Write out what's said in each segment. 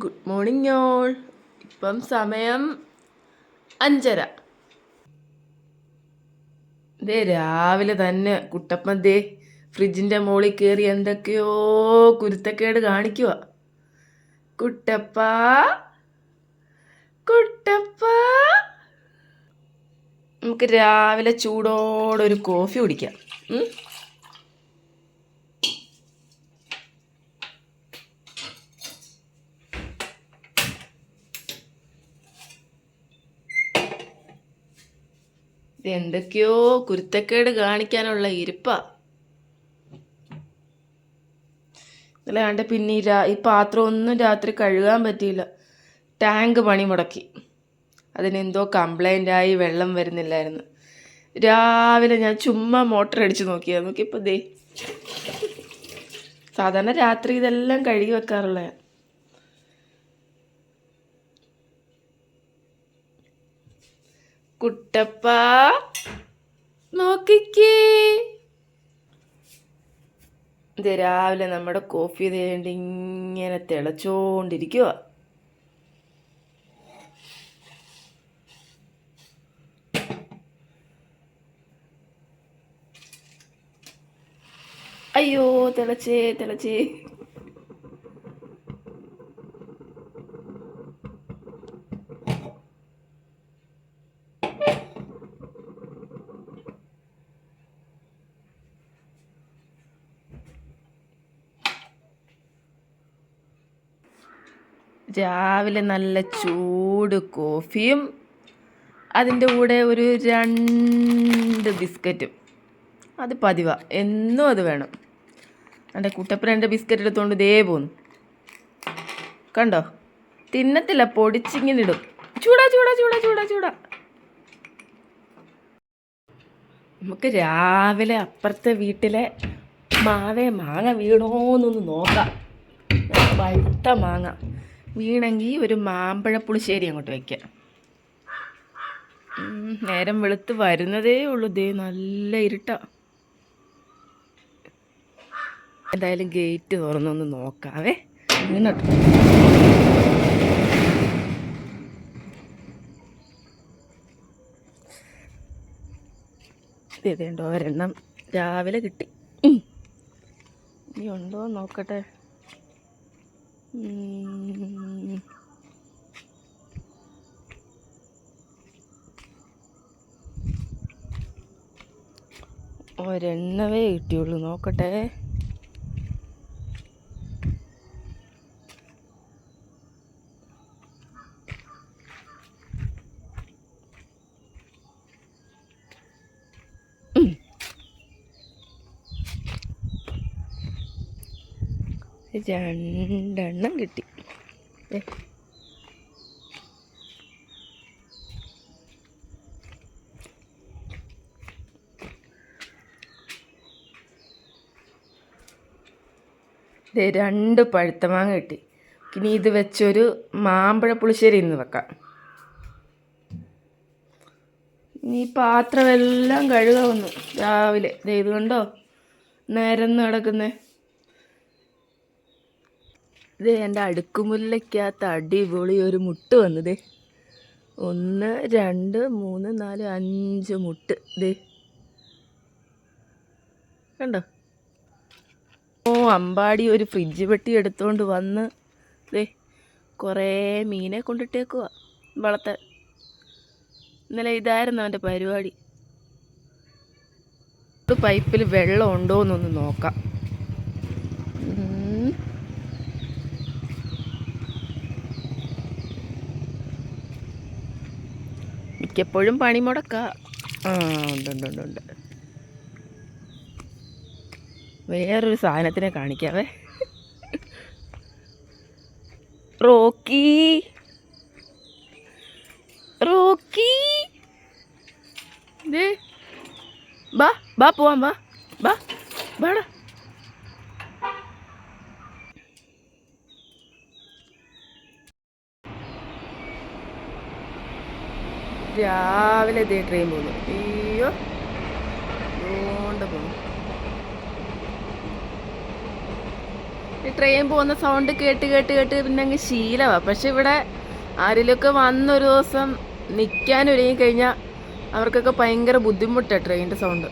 Good morning all. ഇപ്പം സമയം 5:30. രാവിലെ തന്നെ കുട്ടപ്പൻ ഫ്രിഡ്ജിൻ്റെ മുകളിൽ കയറി എന്തൊക്കെയോ കുരുത്തക്കേട് കാണിക്കുക. കുട്ടപ്പ കുട്ടപ്പ, നമുക്ക് രാവിലെ ചൂടോടെ ഒരു കോഫി കുടിക്കാം. എന്തൊക്കെയോ കുരുത്തക്കേട് കാണിക്കാനുള്ള ഇരിപ്പാ. അല്ലാണ്ട് പിന്നെ ഈ പാത്രം ഒന്നും രാത്രി കഴുകാൻ പറ്റിയില്ല. ടാങ്ക് പണി മുടക്കി. അതിനെന്തോ കംപ്ലൈൻ്റായി വെള്ളം വരുന്നില്ലായിരുന്നു. രാവിലെ ഞാൻ ചുമ്മാ മോട്ടർ അടിച്ച് നോക്കിയപ്പോൾ സാധാരണ രാത്രി ഇതെല്ലാം കഴുകി വെക്കാറുള്ള. കുട്ടപ്പ നോക്കിക്കേ, രാവിലെ നമ്മുടെ കോഫി തേണ്ടി ഇങ്ങനെ തിളച്ചോണ്ടിരിക്കുക. അയ്യോ തിളച്ചേ. രാവിലെ നല്ല ചൂട് കോഫിയും അതിൻ്റെ കൂടെ ഒരു 2 ബിസ്ക്കറ്റും. അത് പതിവാ, എന്നും അത് വേണം. എൻ്റെ കുട്ടപ്പൻ 2 ബിസ്ക്കറ്റ് എടുത്തുകൊണ്ട് പോന്നു. കണ്ടോ, തിന്നത്തില്ല, പൊടിച്ചിങ്ങനെ ഇടും. ചൂടാ. നമുക്ക് രാവിലെ അപ്പുറത്തെ വീട്ടിലെ മാങ്ങ വീണോന്നൊന്ന് നോക്കാം. പഴുത്ത മാങ്ങ വീണെങ്കിൽ ഒരു മാമ്പഴ പുളിശ്ശേരി അങ്ങോട്ട് വയ്ക്കാം. നേരം വെളുത്ത് വരുന്നതേ ഉള്ളൂ. നല്ല ഇരുട്ടാ. എന്തായാലും ഗേറ്റ് തുറന്നൊന്ന് നോക്കാവേ. നിന്നിട്ട് ഇതേണ്ടോ ഒരെണ്ണം രാവിലെ കിട്ടി. ഇനി ഉണ്ടോ നോക്കട്ടെ. ഒരെണ്ണവേ കിട്ടിയുള്ളൂ, നോക്കട്ടെ. രണ്ടെണ്ണം കിട്ടി. രണ്ട് പഴുത്ത മാങ്ങ കിട്ടി. ഇനി ഇത് വെച്ചൊരു മാമ്പഴ പുളിശ്ശേരി ഇന്ന് വെക്കാം. ഇനി പാത്രമെല്ലാം കഴുകാവുന്നു രാവിലെ. ഇത് കണ്ടോ നേരന്ന് കിടക്കുന്നേ. എൻ്റെ അടുക്കുമുല്ലയ്ക്കകത്ത് അടിപൊളി ഒരു മുട്ട് വന്നത്. 1 2 3 4 5 മുട്ട്. കണ്ടോ. അമ്പാടി ഒരു ഫ്രിഡ്ജ് പെട്ടി എടുത്തുകൊണ്ട് വന്ന് കുറേ മീനെ കൊണ്ടിട്ടേക്കുക വളർത്താൻ. ഇന്നലെ ഇതായിരുന്നു അവൻ്റെ പരിപാടി. പൈപ്പിൽ വെള്ളം ഉണ്ടോ എന്നൊന്ന് നോക്കാം. മിക്കപ്പോഴും പണി മുടക്കാം. ഉണ്ട്. വേറൊരു സാധനത്തിനെ കാണിക്കാവേ. റോക്കി ബാ പോവാം. ബാടാ. രാവിലെ ട്രെയിൻ പോകുന്നു. അയ്യോ കൊണ്ട് പോകുന്നു. ട്രെയിൻ പോകുന്ന സൗണ്ട് കേട്ട് കേട്ട് കേട്ട് പിന്നെ അങ്ങ് ശീലമാണ്. പക്ഷെ ഇവിടെ ആരെങ്കിലുമൊക്കെ വന്നൊരു ദിവസം നിൽക്കാൻ ഒരുങ്ങി കഴിഞ്ഞാൽ അവർക്കൊക്കെ ഭയങ്കര ബുദ്ധിമുട്ടാണ് ട്രെയിനിൻ്റെ സൗണ്ട്.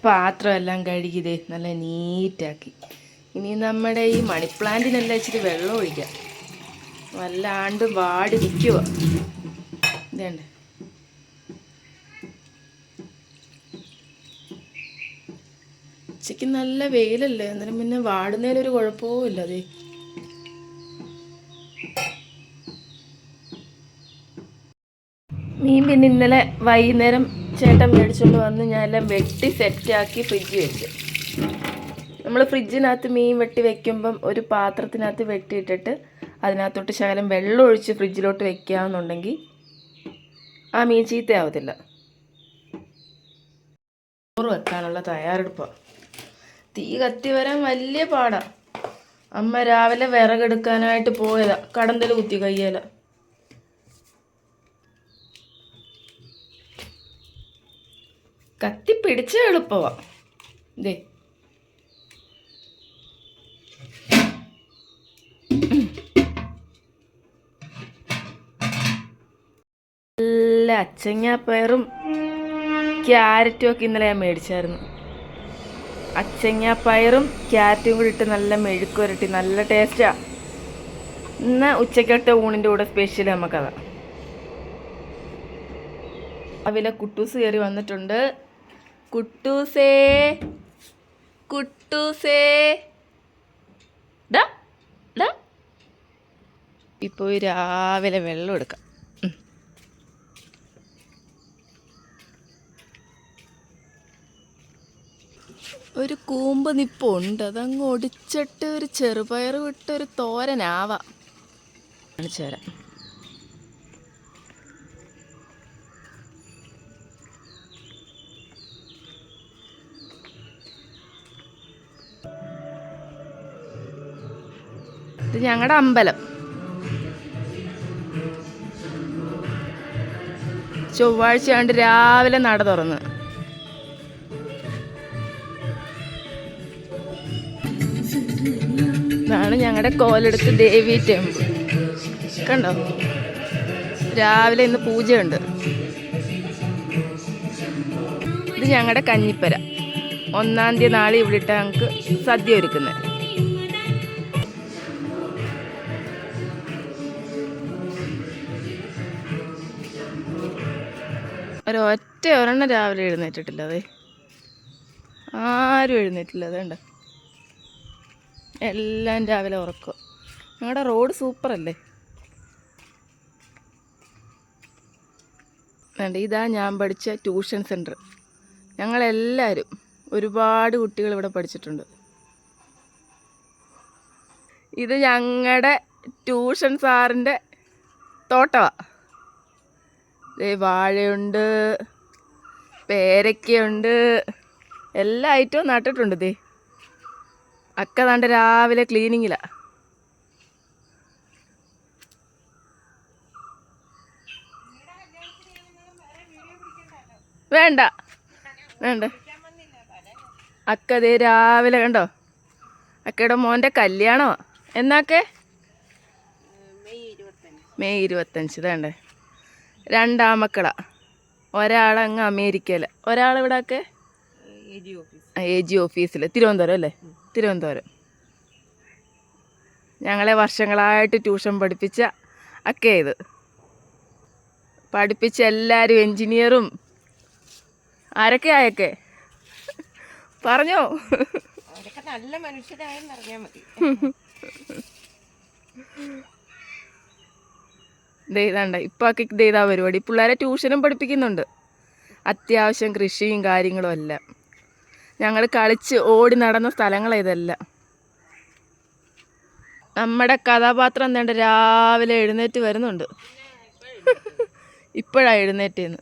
പാത്രമെല്ലാം കഴുകിയതേ നല്ല നീറ്റാക്കി. ഇനി നമ്മുടെ ഈ മണി പ്ലാന്റിനെല്ലാം ഇച്ചിരി വെള്ളം ഒഴിക്കാം. വല്ലാണ്ട് വാടി നിൽക്കുക. ഇതേണ്ട ഉച്ചയ്ക്ക് നല്ല വെയിലല്ലേ, അന്നേരം പിന്നെ വാടുന്നതിലൊരു കുഴപ്പവും ഇല്ല. അതെ മീൻ പിന്നെ ഇന്നലെ വൈകുന്നേരം ചേട്ടൻ മേടിച്ചുകൊണ്ട് വന്ന് ഞാൻ എല്ലാം വെട്ടി സെറ്റാക്കി ഫ്രിഡ്ജിൽ വെച്ച്. നമ്മൾ ഫ്രിഡ്ജിനകത്ത് മീൻ വെട്ടി വെക്കുമ്പം ഒരു പാത്രത്തിനകത്ത് വെട്ടിയിട്ടിട്ട് അതിനകത്തോട്ട് ശകലം വെള്ളം ഒഴിച്ച് ഫ്രിഡ്ജിലോട്ട് വെക്കുകയെന്നുണ്ടെങ്കിൽ ആ മീൻ ചീത്തയാവത്തില്ല. ചോറ് വെക്കാനുള്ള തയ്യാറെടുപ്പാണ്. തീ കത്തി വരാൻ വലിയ പാടാണ്. അമ്മ രാവിലെ വിറകെടുക്കാനായിട്ട് പോയതാ, കടന്തൽ കുത്തി കയ്യേല. കത്തി പിടിച്ച എളുപ്പമാ. ഇതേ നല്ല അച്ചങ്ങാപ്പയറും ക്യാരറ്റും ഒക്കെ ഇന്നലെ ഞാൻ മേടിച്ചായിരുന്നു. അച്ചങ്ങാപ്പയറും ക്യാരറ്റും കൂടി ഇട്ട് നല്ല മെഴുക്ക് വരട്ടി നല്ല ടേസ്റ്റാണ്. ഇന്ന് ഉച്ചക്കത്തെ ഊണിൻ്റെ കൂടെ സ്പെഷ്യൽ നമുക്കതാ. രാവിലെ കുട്ടൂസ് കയറി വന്നിട്ടുണ്ട്. കുട്ടൂസേ കുട്ടൂസേ ഡാ ഡാ. ഇപ്പോൾ രാവിലെ വെള്ളം എടുക്കാം. ഒരു കൂമ്പ് നിപ്പുണ്ട്, അതങ്ങ് ഒടിച്ചിട്ട് ഒരു ചെറുപയർ വിട്ടൊരു തോരനാവാം. കാണിച്ചു തരാം. ഇത് ഞങ്ങളുടെ അമ്പലം. ചൊവ്വാഴ്ച ആണ്ട് രാവിലെ നട തുറന്ന്. ഇതാണ് ഞങ്ങളുടെ കോലെടുത്ത് ദേവി ടെമ്പിൾ. കണ്ടോ, രാവിലെ ഇന്ന് പൂജയുണ്ട്. ഇത് ഞങ്ങളുടെ കഞ്ഞിപ്പര. 1-ാം തീയതി നാളെ ഇവിടെ ഇട്ട് ഞങ്ങൾക്ക് സദ്യ ഒരുക്കുന്നത്. ഒരെണ്ണം രാവിലെ എഴുന്നേറ്റിട്ടില്ല. അതെ ആരും എഴുന്നേറ്റില്ല. അതേണ്ട എല്ലാം രാവിലെ ഉറക്കുക. ഞങ്ങളുടെ റോഡ് സൂപ്പറല്ലേ. വേണ്ട, ഇതാ ഞാൻ പഠിച്ച ട്യൂഷൻ സെൻറ്റർ. ഞങ്ങളെല്ലാവരും ഒരുപാട് കുട്ടികൾ ഇവിടെ പഠിച്ചിട്ടുണ്ട്. ഇത് ഞങ്ങളുടെ ട്യൂഷൻ സാറിൻ്റെ തോട്ടമാണ്. വാഴയുണ്ട്, പേരയ്ക്കയുണ്ട്, എല്ലാ ഐറ്റവും നട്ടിട്ടുണ്ട്. ദേ അക്ക താണ്ട് രാവിലെ ക്ലീനിങ്ങിലാണ്. വേണ്ട വേണ്ട, അക്ക ദേ രാവിലെ കണ്ടോ, അക്കയുടെ മോൻ്റെ കല്യാണമാണ്. എന്നാക്കെ മെയ് 25. വേണ്ടേ 2 ആമക്കളാണ്. ഒരാളങ്ങ് അമേരിക്കയിൽ, ഒരാളിവിടെയൊക്കെ AG ഓഫീസിൽ, തിരുവനന്തപുരം അല്ലേ, തിരുവനന്തപുരം. ഞങ്ങളെ വർഷങ്ങളായിട്ട് ട്യൂഷൻ പഠിപ്പിച്ച അക്കേ. ഇത് പഠിപ്പിച്ച എല്ലാവരും എൻജിനീയറും ആരൊക്കെ ആയൊക്കെ പറഞ്ഞോ. നല്ല മനുഷ്യരായെന്ന് പറഞ്ഞാൽ മതി. ഇതാണ്ട ഇപ്പം ആക്കി ഇതാ പരിപാടി. പിള്ളേരെ ട്യൂഷനും പഠിപ്പിക്കുന്നുണ്ട്. അത്യാവശ്യം കൃഷിയും കാര്യങ്ങളും എല്ലാം. ഞങ്ങൾ കളിച്ച് ഓടി നടന്ന സ്ഥലങ്ങളാണ് ഇതെല്ലാം. നമ്മുടെ കഥാപാത്രം എന്താണ്ട് രാവിലെ എഴുന്നേറ്റ് വരുന്നുണ്ട്. ഇപ്പോഴാണ് എഴുന്നേറ്റേന്ന്.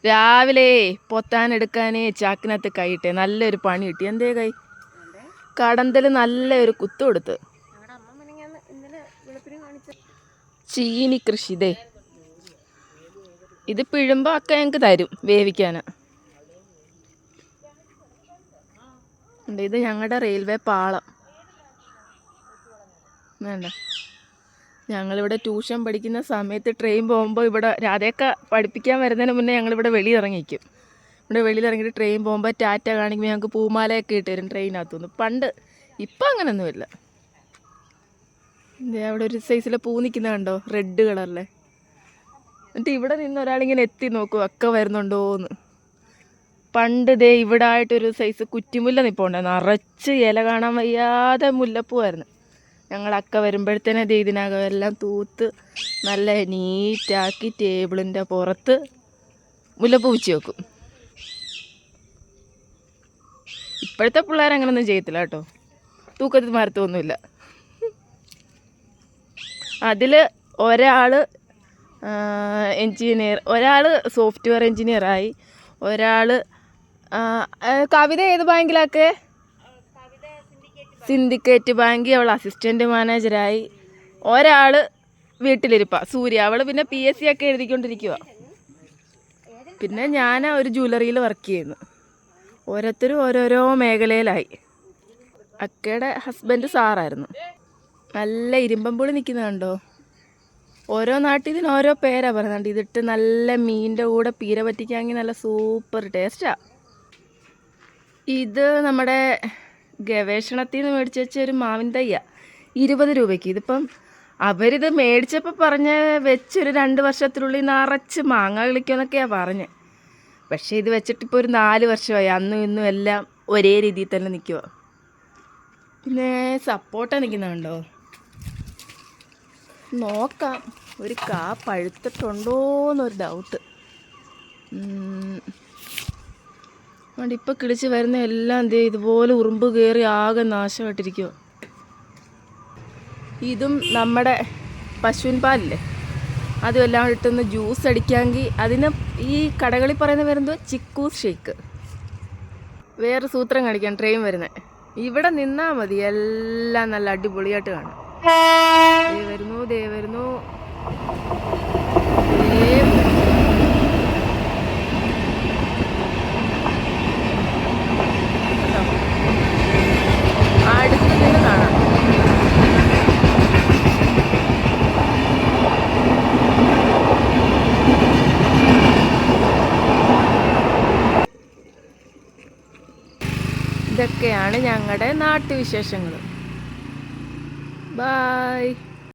രാവിലെ പൊത്താനെടുക്കാനേ ചാക്കിനകത്ത് കൈയിട്ടേ നല്ലൊരു പണി കിട്ടി. എന്തേ കൈ കടന്തൽ നല്ലൊരു കുത്തു കൊടുത്ത്. ചീനി കൃഷി. ഇത് പിഴുമ്പോൾ ഒക്കെ ഞങ്ങൾക്ക് തരും വേവിക്കാൻ. ഇത് ഞങ്ങളുടെ റെയിൽവേ പാളം. വേണ്ട. ഞങ്ങളിവിടെ ട്യൂഷൻ പഠിക്കുന്ന സമയത്ത് ട്രെയിൻ പോകുമ്പോൾ ഇവിടെ രാധയൊക്കെ പഠിപ്പിക്കാൻ വരുന്നതിന് മുന്നേ ഞങ്ങളിവിടെ വെളിയിറങ്ങിക്കും. ഇവിടെ വെളിയിലിറങ്ങിയിട്ട് ട്രെയിൻ പോകുമ്പോൾ ടാറ്റ കാണിക്കുമ്പോൾ ഞങ്ങൾക്ക് പൂമാലയൊക്കെ ഇട്ട് തരും ട്രെയിനകത്തുനിന്ന്. പണ്ട്. ഇപ്പം അങ്ങനെയൊന്നുമില്ല. അവിടെ ഒരു സൈസിലെ പൂ നിൽക്കുന്ന കണ്ടോ, റെഡ് കളറിലെ. എന്നിട്ട് ഇവിടെ നിന്ന് ഒരാളിങ്ങനെ എത്തി നോക്കും ഒക്കെ വരുന്നുണ്ടോയെന്ന്. പണ്ട് ദേ ഇവിടെ ആയിട്ടൊരു സൈസ് കുറ്റിമുല്ല നിൽപ്പുണ്ടായിരുന്നു. നിറച്ച് ഇല കാണാൻ വയ്യാതെ മുല്ലപ്പൂവായിരുന്നു. ഞങ്ങളക്ക വരുമ്പോഴത്തേനെ ദേ ഇതിനകം എല്ലാം തൂത്ത് നല്ല നീറ്റാക്കി ടേബിളിൻ്റെ പുറത്ത് മുല്ലപ്പൂ വെച്ച് വെക്കും. ഇപ്പോഴത്തെ പിള്ളേർ അങ്ങനെയൊന്നും ചെയ്യത്തില്ല കേട്ടോ. തൂക്കത്തിൽ മരത്തൊന്നുമില്ല. അതിൽ ഒരാൾ എൻജിനീയർ, ഒരാൾ സോഫ്റ്റ്വെയർ എൻജിനീയറായി, ഒരാൾ കവിത ഏത് ബാങ്കിലൊക്കെ സിൻഡിക്കേറ്റ് ബാങ്കിൽ അവൾ അസിസ്റ്റൻറ്റ് മാനേജരായി, ഒരാൾ വീട്ടിലിരിപ്പാ സൂര്യ, അവൾ പിന്നെ PSC ഒക്കെ എഴുതിക്കൊണ്ടിരിക്കുക. പിന്നെ ഞാൻ ഒരു ജ്വല്ലറിയിൽ വർക്ക് ചെയ്യുന്നു. ഓരോരുത്തരും ഓരോരോ മേഖലയിലായി. അക്കയുടെ ഹസ്ബൻഡ് സാറായിരുന്നു. നല്ല ഇരുമ്പമ്പുളി നിൽക്കുന്നത് കണ്ടോ. ഓരോ നാട്ടിൽ ഇതിന് ഓരോ പേരാണ് പറയുന്നുണ്ട്. ഇതിട്ട് നല്ല മീനിൻ്റെ കൂടെ പീര പറ്റിക്കാമെങ്കിൽ നല്ല സൂപ്പർ ടേസ്റ്റാണ്. ഇത് നമ്മുടെ ഗവേഷണത്തിൽ നിന്ന് മേടിച്ച് വെച്ച ഒരു മാവിൻ തയ്യാണ്, 20 രൂപയ്ക്ക്. ഇതിപ്പം അവരിത് മേടിച്ചപ്പോൾ പറഞ്ഞ് വെച്ചൊരു 2 വർഷത്തിനുള്ളിൽ നിറച്ച് മാങ്ങ കളിക്കുമെന്നൊക്കെയാണ് പറഞ്ഞത്. പക്ഷേ ഇത് വെച്ചിട്ടിപ്പോൾ ഒരു 4 വർഷമായി. അന്നും ഇന്നും എല്ലാം ഒരേ രീതിയിൽ തന്നെ നിൽക്കുക. പിന്നെ സപ്പോട്ട നിൽക്കുന്നുണ്ടോ നോക്കാം. ഒരു കാ പഴുത്തിട്ടുണ്ടോയെന്നൊരു ഡൗട്ട്. അതുകൊണ്ട് ഇപ്പോൾ കിളിച്ച് വരുന്ന എല്ലാം ദേ ഇതുപോലെ ഉറുമ്പ് കയറി ആകെ നാശമായിട്ടിരിക്കുക. ഇതും നമ്മുടെ പശുവിൻ പാലില്ലേ, അതും എല്ലാം ഇട്ടൊന്ന് ജ്യൂസ് അടിക്കാമെങ്കിൽ അതിന് ഈ കടകളിൽ പറയുന്ന പേരെന്തോ ചിക്കൂസ് ഷേക്ക്. വേറെ സൂത്രം കാണിക്കാം. ട്രെയിൻ വരുന്നത് ഇവിടെ നിന്നാൽ മതി, എല്ലാം നല്ല അടിപൊളിയായിട്ട് കാണാം. ദേ വരുന്നു, ദേ വരുന്നു. അടുത്ത് നിന്ന് കാണാം. ഇതൊക്കെയാണ് ഞങ്ങളുടെ നാട്ടുവിശേഷങ്ങൾ. ബായ്.